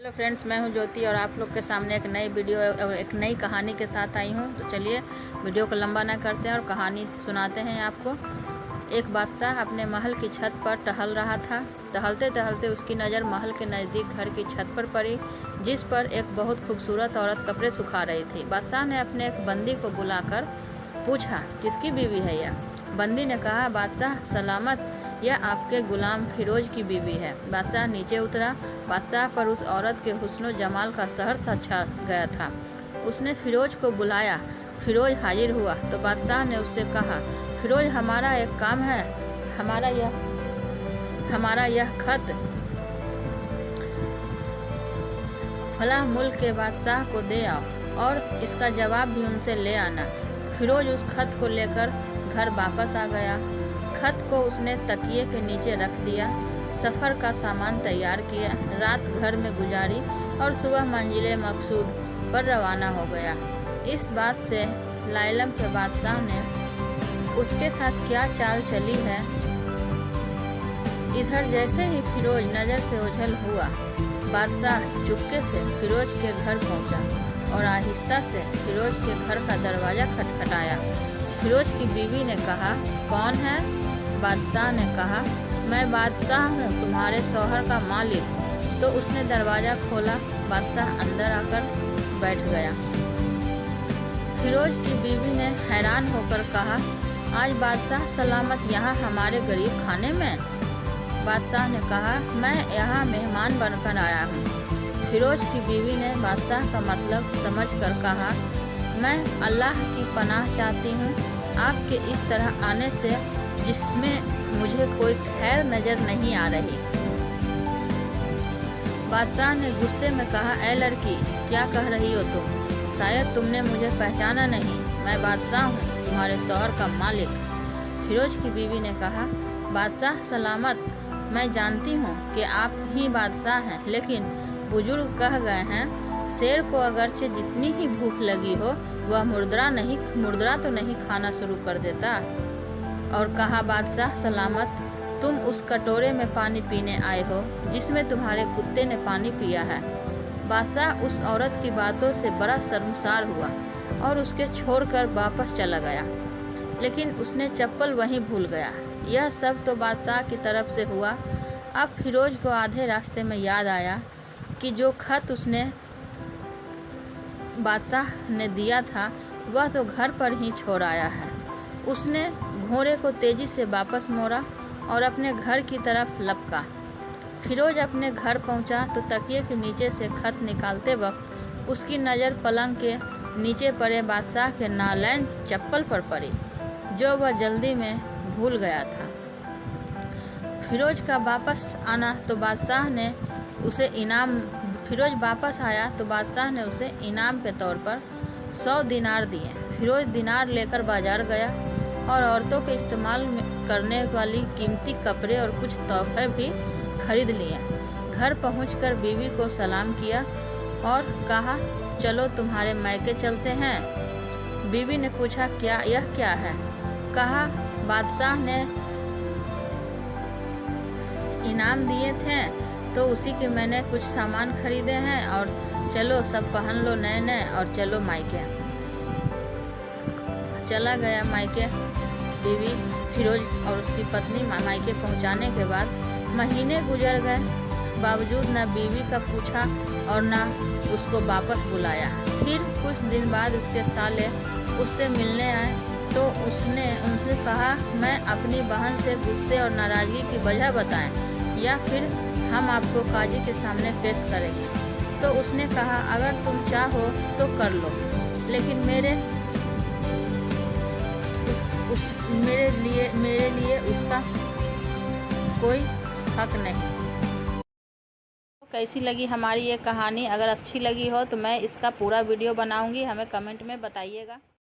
Hello friends, मैं हूं ज्योति और आप लोग के सामने एक नई वीडियो और एक नई कहानी के साथ आई हूं। तो चलिए वीडियो को लंबा ना करते हैं और कहानी सुनाते हैं आपको। एक बादशाह अपने महल की छत पर टहल रहा था। टहलते टहलते उसकी नज़र महल के नज़दीक घर की छत पर पड़ी, जिस पर एक बहुत खूबसूरत औरत कपड़े सुखा रही थी। बादशाह ने अपने एक बंदी को बुलाकर पूछा, किसकी बीवी है यह? बंदी ने कहा, बादशाह सलामत, यह आपके गुलाम फिरोज की बीवी है। बादशाह नीचे उतरा। बादशाह पर उस औरत के हुस्न जमाल का सहसा छा गया था। उसने फिरोज को बुलाया। फिरोज हाजिर हुआ तो बादशाह ने उससे कहा, फिरोज, हमारा एक काम है। हमारा यह खत फलाह मुल्क के बादशाह को दे आओ और इसका जवाब भी उनसे ले आना। फिरोज उस खत को लेकर घर वापस आ गया। खत को उसने तकिए के नीचे रख दिया। सफ़र का सामान तैयार किया, रात घर में गुजारी और सुबह मंजिले मकसूद पर रवाना हो गया। इस बात से लाइलम के बादशाह ने उसके साथ क्या चाल चली है। इधर जैसे ही फिरोज नज़र से ओझल हुआ, बादशाह चुपके से फिरोज के घर पहुंचा और आहिस्ता से फिरोज के घर का दरवाज़ा खटखटाया। फिरोज की बीवी ने कहा, कौन है? बादशाह ने कहा, मैं बादशाह हूँ, तुम्हारे शौहर का मालिक। तो उसने दरवाज़ा खोला। बादशाह अंदर आकर बैठ गया। फिरोज की बीवी ने हैरान होकर कहा, आज बादशाह सलामत यहाँ हमारे गरीब खाने में? बादशाह ने कहा, मैं यहाँ मेहमान बनकर आया हूँ। फिरोज की बीवी ने बादशाह का मतलब समझकर कहा, मैं अल्लाह की पनाह चाहती हूँ आपके इस तरह आने से, जिसमें मुझे कोई खैर नज़र नहीं आ रही। बादशाह ने गुस्से में कहा, ए लड़की, क्या कह रही हो तुम? शायद तुमने मुझे पहचाना नहीं। मैं बादशाह हूँ, तुम्हारे शौहर का मालिक। फिरोज की बीवी ने कहा, बादशाह सलामत, मैं जानती हूँ कि आप ही बादशाह हैं, लेकिन बुजुर्ग कह गए हैं, शेर को अगरचे जितनी ही भूख लगी हो, वह मुर्दरा तो नहीं खाना शुरू कर देता। और कहा, बादशाह सलामत, तुम उस कटोरे में पानी पीने आए हो जिसमें तुम्हारे कुत्ते ने पानी पिया है। बादशाह उस औरत की बातों से बड़ा शर्मसार हुआ और उसके छोड़कर वापस चला गया, लेकिन उसने चप्पल वहीं भूल गया। यह सब तो बादशाह की तरफ से हुआ। अब फिरोज को आधे रास्ते में याद आया कि जो खत उसने बादशाह ने दिया था वह तो घर पर ही छोड़ आया है। उसने घोड़े को तेजी से वापस मोड़ा और अपने घर की तरफ लपका। फिरोज अपने घर पहुंचा तो तकिए के नीचे से खत निकालते वक्त उसकी नज़र पलंग के नीचे पड़े बादशाह के नालैन चप्पल पर पड़ी, जो वह जल्दी में भूल गया था। फिरोज का वापस आना तो बादशाह ने उसे इनाम के तौर पर 100 दिनार दिए। फिरोज दिनार लेकर बाजार गया और औरतों के इस्तेमाल करने वाली कीमती कपड़े और कुछ तोहफे भी खरीद लिए। घर पहुंचकर बीवी को सलाम किया और कहा, चलो तुम्हारे मायके चलते हैं। बीवी ने पूछा, यह क्या है? कहा, बादशाह ने इनाम दिए थे तो उसी के मैंने कुछ सामान खरीदे हैं, और चलो सब पहन लो नए और चलो मायके। चला गया मायके। बीवी फिरोज और उसकी पत्नी मायके पहुंचाने के बाद महीने गुजर गए, बावजूद न बीवी का पूछा और न उसको वापस बुलाया। फिर कुछ दिन बाद उसके साले उससे मिलने आए तो उसने उनसे कहा, मैं अपनी बहन से गुस्से और नाराज़गी की वजह बताएं या फिर हम आपको काजी के सामने पेश करेंगे। तो उसने कहा, अगर तुम चाहो तो कर लो, लेकिन मेरे लिए उसका कोई हक नहीं। कैसी लगी हमारी ये कहानी? अगर अच्छी लगी हो तो मैं इसका पूरा वीडियो बनाऊंगी, हमें कमेंट में बताइएगा।